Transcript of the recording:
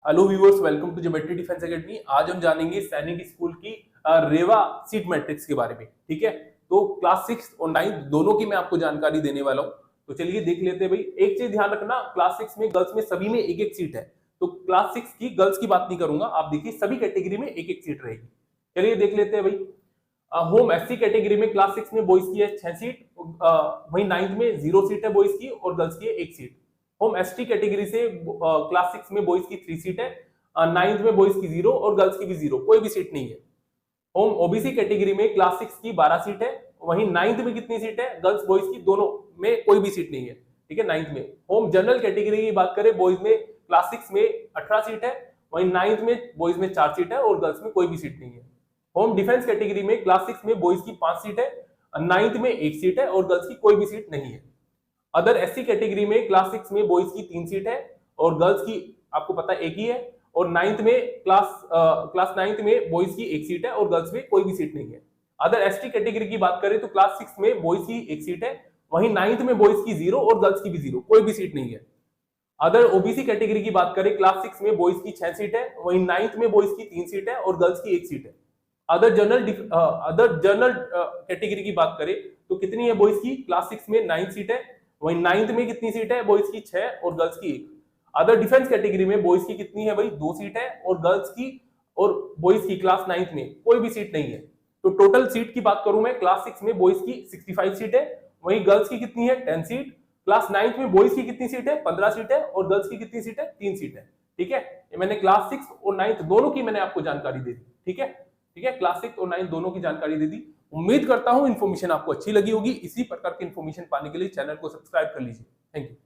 Hello viewers, welcome to geometry defence academy. आज हम जानेंगे सैनिक स्कूल की रेवा सीट मैट्रिक्स के बारे में। ठीक है, तो क्लास 6 और 9 दोनों की मैं आपको जानकारी देने वाला हूं। तो चलिए देख लेते हैं भाई। एक चीज ध्यान रखना, क्लास 6 में गर्ल्स में सभी में एक एक सीट है। तो क्लास 6 की गर्ल्स की बात नहीं करूंगा, आप देखिए सभी कैटेगरी में एक एक सीट रहेगी। चलिए देख लेते हैं भाई। होम एससी कैटेगरी में क्लास 6 में बॉयज की है 6 सीट, वहीं 9th में 0 सीट है बॉयज की और गर्ल्स की है 1 सीट। होम एसटी कैटेगरी से क्लास 6 में बॉयज की 3 सीट है, 9th में बॉयज की 0 और गर्ल्स की भी 0, कोई भी सीट नहीं है। होम ओबीसी कैटेगरी में क्लास 6 की 12 सीट है, वहीं 9th में कितनी सीट है, गर्ल्स बॉयज की दोनों में कोई भी सीट नहीं है। ठीक है, 9th में। होम जनरल कैटेगरी की बात करें, बॉयज में क्लास 6 में 18 सीट है, वहीं 9th में बॉयज में 4 सीट है और गर्ल्स में कोई भी सीट नहीं है। होम डिफेंस कैटेगरी में क्लास 6 में बॉयज की 5 सीट है, 9th में 1 सीट है और गर्ल्स की कोई भी सीट नहीं है। अदर एससी कैटेगरी में क्लास 6 में बॉयज की 3 सीट है और गर्ल्स की आपको पता एक ही है, और 9th में क्लास 9th में बॉयज की 1 सीट है और गर्ल्स में कोई भी सीट नहीं है। अदर एसटी कैटेगरी की बात करें तो क्लास 6 में बॉयज की 1 सीट है, वहीं 9th में बॉयज की 0 और गर्ल्स की भी 0, कोई भी सीट नहीं है। अदर ओबीसी कैटेगरी की बात करें, क्लास 6 में बॉयज की 6 सीट है, वहीं 9th में बॉयज की 3 सीट है और गर्ल्स की 1 सीट है। अदर जनरल कैटेगरी की बात करें तो कितनी है बॉयज की, क्लास 6 में 9 सीट है, वहीं 9th में कितनी सीट है, बॉयज की 6 और गर्ल्स की 1। अदर डिफेंस कैटेगरी में बॉयज की कितनी है भाई, 2 सीट है और गर्ल्स की और बॉयज की क्लास 9th में कोई भी सीट नहीं है। तो टोटल सीट की बात करूं मैं, क्लास 6 में बॉयज की 65 सीट है, वहीं गर्ल्स की कितनी है 10 सीट। क्लास 9th में बॉयज की कितनी सीट है, 15 सीट है और गर्ल्स की कितनी सीट है, 3 सीट है। ठीक है, ये मैंने क्लास 6 और 9th दोनों की मैंने आपको जानकारी दे दी। ठीक है, ठीक है, क्लास 6 और 9 दोनों की जानकारी दे दी। उम्मीद करता हूं इन्फॉर्मेशन आपको अच्छी लगी होगी। इसी प्रकार की इन्फॉर्मेशन पाने के लिए चैनल को सब्सक्राइब कर लीजिए। Thank you.